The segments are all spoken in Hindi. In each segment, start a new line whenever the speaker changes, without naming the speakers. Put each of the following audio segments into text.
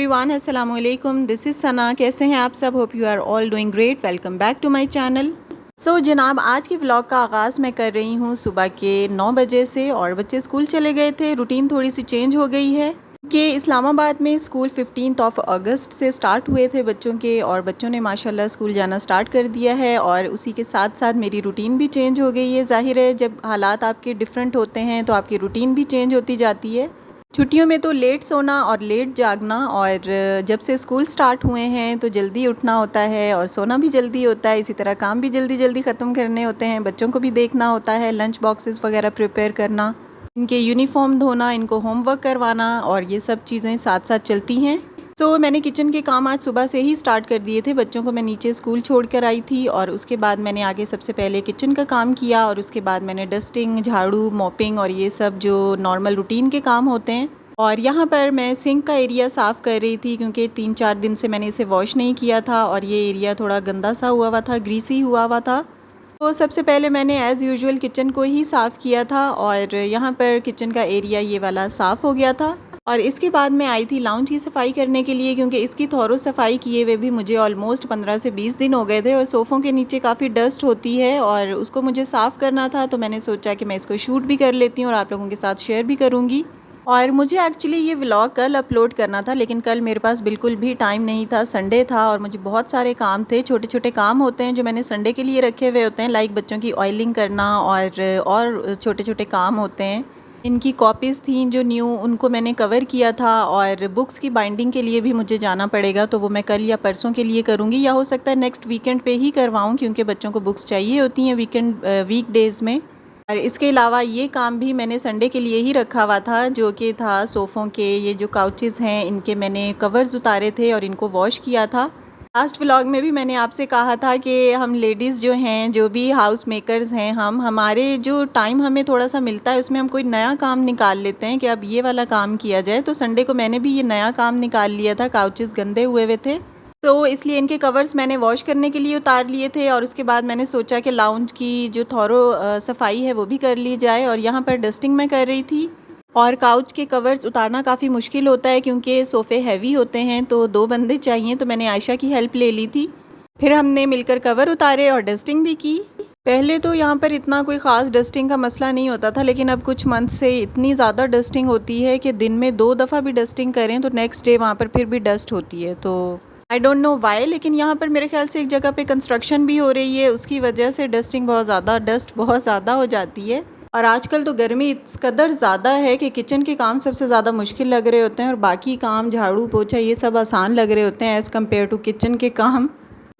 एवरीवन, अस्सलाम वालेकुम। This is Sana. कैसे हैं आप सब? Hope you are all doing great. Welcome back to my channel. जनाब, आज के व्लॉग का आगाज़ मैं कर रही हूँ सुबह के 9 बजे से और बच्चे स्कूल चले गए थे। रूटीन थोड़ी सी चेंज हो गई है कि इस्लामाबाद में स्कूल 15 अगस्त से स्टार्ट हुए थे बच्चों के, और बच्चों ने माशाल्लाह स्कूल जाना स्टार्ट कर दिया है। और उसी के साथ साथ मेरी रूटीन भी चेंज हो गई है। ज़ाहिर है, जब हालात आपके डिफरेंट होते हैं तो आपकी रूटीन भी चेंज होती जाती है। छुट्टियों में तो लेट सोना और लेट जागना, और जब से स्कूल स्टार्ट हुए हैं तो जल्दी उठना होता है और सोना भी जल्दी होता है। इसी तरह काम भी जल्दी जल्दी ख़त्म करने होते हैं, बच्चों को भी देखना होता है, लंच बॉक्सेस वगैरह प्रिपेयर करना, इनके यूनिफॉर्म धोना, इनको होमवर्क करवाना, और ये सब चीज़ें साथ साथ चलती हैं। मैंने किचन के काम आज सुबह से ही स्टार्ट कर दिए थे। बच्चों को मैं नीचे स्कूल छोड़ कर आई थी और उसके बाद मैंने आगे सबसे पहले किचन का काम किया, और उसके बाद मैंने डस्टिंग, झाड़ू, मॉपिंग और ये सब जो नॉर्मल रूटीन के काम होते हैं। और यहाँ पर मैं सिंक का एरिया साफ़ कर रही थी क्योंकि 3-4 दिन से मैंने इसे वॉश नहीं किया था और ये एरिया थोड़ा गंदा सा हुआ था, ग्रीसी हुआ था। तो सबसे पहले मैंने एज़ यूजुअल किचन को ही साफ़ किया था और यहाँ पर किचन का एरिया ये वाला साफ़ हो गया था। और इसके बाद मैं आई थी लाउंज की सफाई करने के लिए, क्योंकि इसकी थोरो सफाई किए हुए भी मुझे ऑलमोस्ट 15 से 20 दिन हो गए थे, और सोफ़ों के नीचे काफ़ी डस्ट होती है और उसको मुझे साफ़ करना था। तो मैंने सोचा कि मैं इसको शूट भी कर लेती हूँ और आप लोगों के साथ शेयर भी करूँगी। और मुझे एक्चुअली ये व्लॉग कल अपलोड करना था, लेकिन कल मेरे पास बिल्कुल भी टाइम नहीं था, संडे था और मुझे बहुत सारे काम थे। छोटे छोटे काम होते हैं जो मैंने संडे के लिए रखे हुए होते हैं, लाइक बच्चों की ऑयलिंग करना और छोटे छोटे काम होते हैं। इनकी कॉपीज़ थी जो न्यू, उनको मैंने कवर किया था, और बुक्स की बाइंडिंग के लिए भी मुझे जाना पड़ेगा, तो वो मैं कल या परसों के लिए करूँगी, या हो सकता है नेक्स्ट वीकेंड पे ही करवाऊँ, क्योंकि बच्चों को बुक्स चाहिए होती हैं वीक डेज़ में। और इसके अलावा ये काम भी मैंने संडे के लिए ही रखा हुआ था, जो कि था सोफ़ों के, ये जो काउचेज़ हैं इनके मैंने कवर्स उतारे थे और इनको वॉश किया था। लास्ट व्लॉग में भी मैंने आपसे कहा था कि हम लेडीज़ जो हैं, जो भी हाउस मेकर्स हैं, हमारे जो टाइम हमें थोड़ा सा मिलता है उसमें हम कोई नया काम निकाल लेते हैं कि अब ये वाला काम किया जाए। तो संडे को मैंने भी ये नया काम निकाल लिया था। काउचेज़ गंदे हुए हुए थे, तो इसलिए इनके कवर्स मैंने वॉश करने के लिए उतार लिए थे, और उसके बाद मैंने सोचा कि लाउंज की जो थोरो सफाई है वो भी कर ली जाए। और यहाँ पर डस्टिंग मैं कर रही थी, और काउच के कवर्स उतारना काफ़ी मुश्किल होता है क्योंकि सोफ़े हैवी होते हैं, तो 2 बंदे चाहिए, तो मैंने आयशा की हेल्प ले ली थी। फिर हमने मिलकर कवर उतारे और डस्टिंग भी की। पहले तो यहाँ पर इतना कोई ख़ास डस्टिंग का मसला नहीं होता था, लेकिन अब कुछ मंथ से इतनी ज़्यादा डस्टिंग होती है कि दिन में 2 दफ़ा भी डस्टिंग करें तो नेक्स्ट डे वहाँ पर फिर भी डस्ट होती है। तो आई डोंट नो वाई, लेकिन यहाँ पर मेरे ख्याल से एक जगह पे कंस्ट्रक्शन भी हो रही है, उसकी वजह से डस्ट बहुत ज़्यादा हो जाती है। और आजकल तो गर्मी इस कदर ज़्यादा है कि किचन के काम सबसे ज़्यादा मुश्किल लग रहे होते हैं, और बाकी काम झाड़ू पोछा ये सब आसान लग रहे होते हैं एज़ कम्पेयर टू किचन के काम।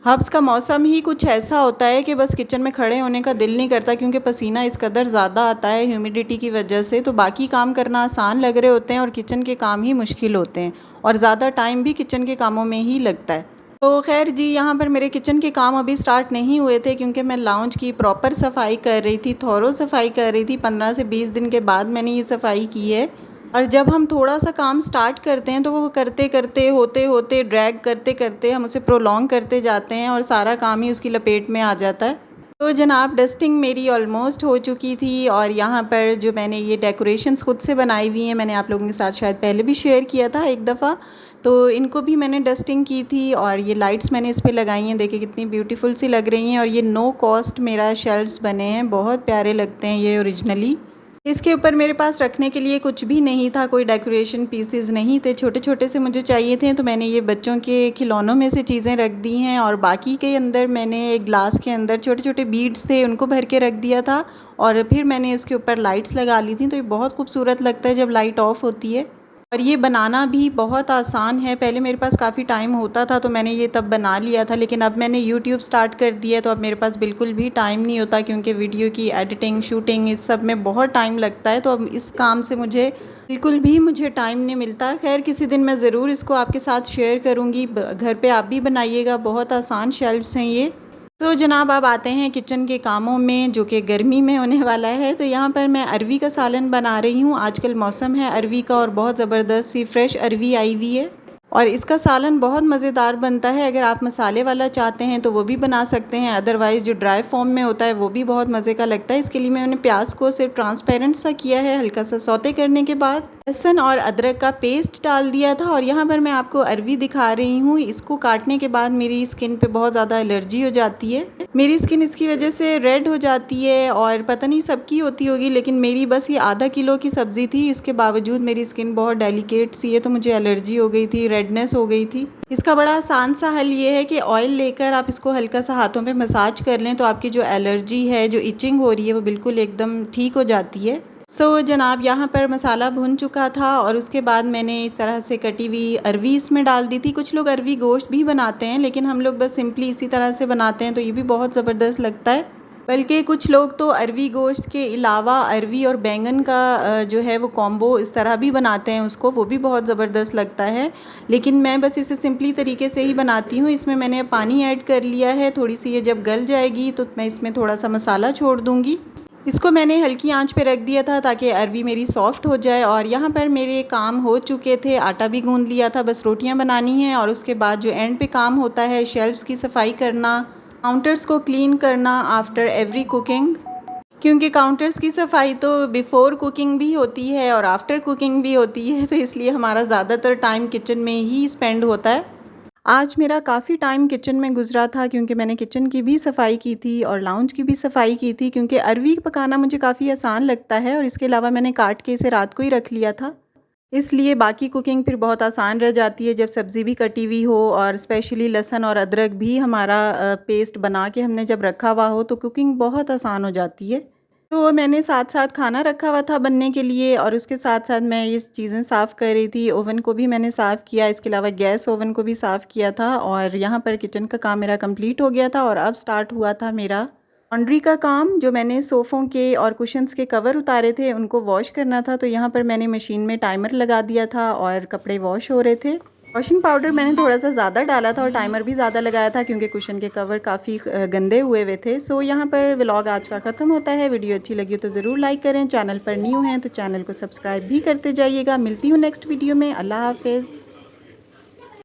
हब्स का मौसम ही कुछ ऐसा होता है कि बस किचन में खड़े होने का दिल नहीं करता, क्योंकि पसीना इस कदर ज़्यादा आता है ह्यूमिडिटी की वजह से। तो बाकी काम करना आसान लग रहे होते हैं और किचन के काम ही मुश्किल होते हैं, और ज़्यादा टाइम भी किचन के कामों में ही लगता है। तो खैर जी, यहाँ पर मेरे किचन के काम अभी स्टार्ट नहीं हुए थे क्योंकि मैं लाउंज की प्रॉपर सफाई कर रही थी, थोरो सफाई कर रही थी। 15 से 20 दिन के बाद मैंने ये सफाई की है। और जब हम थोड़ा सा काम स्टार्ट करते हैं तो वो करते करते, होते होते, ड्रैग करते करते हम उसे प्रोलॉन्ग करते जाते हैं और सारा काम ही उसकी लपेट में आ जाता है। तो जनाब, डस्टिंग मेरी ऑलमोस्ट हो चुकी थी, और यहाँ पर जो मैंने ये डेकोरेशंस खुद से बनाई हुई हैं, मैंने आप लोगों के साथ शायद पहले भी शेयर किया था एक दफ़ा, तो इनको भी मैंने डस्टिंग की थी। और ये लाइट्स मैंने इस पे लगाई हैं, देखिए कितनी ब्यूटीफुल सी लग रही हैं। और ये नो कॉस्ट मेरा शेल्फ्स बने हैं, बहुत प्यारे लगते हैं ये ओरिजिनली। इसके ऊपर मेरे पास रखने के लिए कुछ भी नहीं था, कोई डेकोरेशन पीसेस नहीं थे, छोटे छोटे से मुझे चाहिए थे, तो मैंने ये बच्चों के खिलौनों में से चीज़ें रख दी हैं। और बाकी के अंदर मैंने एक ग्लास के अंदर छोटे छोटे बीड्स थे, उनको भर के रख दिया था, और फिर मैंने उसके ऊपर लाइट्स लगा ली थी। तो ये बहुत खूबसूरत लगता है जब लाइट ऑफ होती है। और ये बनाना भी बहुत आसान है। पहले मेरे पास काफ़ी टाइम होता था तो मैंने ये तब बना लिया था, लेकिन अब मैंने यूट्यूब स्टार्ट कर दिया तो अब मेरे पास बिल्कुल भी टाइम नहीं होता, क्योंकि वीडियो की एडिटिंग, शूटिंग, इस सब में बहुत टाइम लगता है। तो अब इस काम से बिल्कुल भी मुझे टाइम नहीं मिलता। खैर, किसी दिन मैं ज़रूर इसको आपके साथ शेयर करूँगी, घर पर आप भी बनाइएगा, बहुत आसान शेल्फ्स हैं ये। तो जनाब, अब आते हैं किचन के कामों में, जो कि गर्मी में होने वाला है। तो यहाँ पर मैं अरवी का सालन बना रही हूँ। आजकल मौसम है अरवी का, और बहुत ज़बरदस्त सी फ्रेश अरवी आई हुई है। और इसका सालन बहुत मज़ेदार बनता है। अगर आप मसाले वाला चाहते हैं तो वो भी बना सकते हैं, अदरवाइज़ जो ड्राई फॉर्म में होता है वो भी बहुत मज़े का लगता है। इसके लिए मैंने प्याज को सिर्फ ट्रांसपेरेंट सा किया है, हल्का सा सौते करने के बाद लहसुन और अदरक का पेस्ट डाल दिया था। और यहाँ पर मैं आपको अरवी दिखा रही हूँ। इसको काटने के बाद मेरी स्किन पे बहुत ज़्यादा एलर्जी हो जाती है। मेरी स्किन इसकी वजह से रेड हो जाती है और पता नहीं सबकी होती होगी, लेकिन मेरी बस ये आधा किलो की सब्ज़ी थी, इसके बावजूद मेरी स्किन बहुत डेलिकेट सी है, तो मुझे एलर्जी हो गई थी, रेडनेस हो गई थी। इसका बड़ा आसान सा हल ये है कि ऑयल लेकर आप इसको हल्का सा हाथों पे मसाज कर लें, तो आपकी जो एलर्जी है, जो इचिंग हो रही है, वो बिल्कुल एकदम ठीक हो जाती है। जनाब, यहाँ पर मसाला भुन चुका था और उसके बाद मैंने इस तरह से कटी हुई अरवी इसमें डाल दी थी। कुछ लोग अरवी गोश्त भी बनाते हैं, लेकिन हम लोग बस सिंपली इसी तरह से बनाते हैं, तो ये भी बहुत ज़बरदस्त लगता है। बल्कि कुछ लोग तो अरवी गोश्त के अलावा अरवी और बैंगन का जो है वो कॉम्बो इस तरह भी बनाते हैं उसको, वो भी बहुत ज़बरदस्त लगता है। लेकिन मैं बस इसे सिंपली तरीके से ही बनाती हूँ। इसमें मैंने पानी ऐड कर लिया है, थोड़ी सी ये जब गल जाएगी तो मैं इसमें थोड़ा सा मसाला छोड़ दूँगी। इसको मैंने हल्की आंच पे रख दिया था ताकि अरवी मेरी सॉफ़्ट हो जाए। और यहाँ पर मेरे काम हो चुके थे, आटा भी गूंद लिया था, बस रोटियाँ बनानी हैं। और उसके बाद जो एंड पे काम होता है, शेल्फ्स की सफाई करना, काउंटर्स को क्लीन करना आफ्टर एवरी कुकिंग, क्योंकि काउंटर्स की सफाई तो बिफ़ोर कुकिंग भी होती है और आफ्टर कुकिंग भी होती है, तो इसलिए हमारा ज़्यादातर टाइम किचन में ही स्पेंड होता है। आज मेरा काफ़ी टाइम किचन में गुज़रा था, क्योंकि मैंने किचन की भी सफाई की थी और लाउंज की भी सफाई की थी, क्योंकि अरवी पकाना मुझे काफ़ी आसान लगता है और इसके अलावा मैंने काट के इसे रात को ही रख लिया था, इसलिए बाकी कुकिंग फिर बहुत आसान रह जाती है जब सब्ज़ी भी कटी हुई हो और स्पेशली लहसुन और अदरक भी हमारा पेस्ट बना के हमने जब रखा हुआ हो, तो कुकिंग बहुत आसान हो जाती है। तो मैंने साथ साथ खाना रखा हुआ था बनने के लिए और उसके साथ साथ मैं ये चीज़ें साफ़ कर रही थी। ओवन को भी मैंने साफ़ किया, इसके अलावा गैस ओवन को भी साफ़ किया था। और यहाँ पर किचन का काम मेरा कंप्लीट हो गया था और अब स्टार्ट हुआ था मेरा लॉन्ड्री का काम। जो मैंने सोफ़ों के और कुशन्स के कवर उतारे थे उनको वॉश करना था, तो यहाँ पर मैंने मशीन में टाइमर लगा दिया था और कपड़े वॉश हो रहे थे। वॉशिंग पाउडर मैंने थोड़ा सा ज़्यादा डाला था और टाइमर भी ज़्यादा लगाया था, क्योंकि कुशन के कवर काफ़ी गंदे हुए थे। यहाँ पर व्लॉग आज का ख़त्म होता है। वीडियो अच्छी लगी तो ज़रूर लाइक करें, चैनल पर न्यू हैं तो चैनल को सब्सक्राइब भी करते जाइएगा। मिलती हूँ नेक्स्ट वीडियो में। अल्लाह हाफिज़।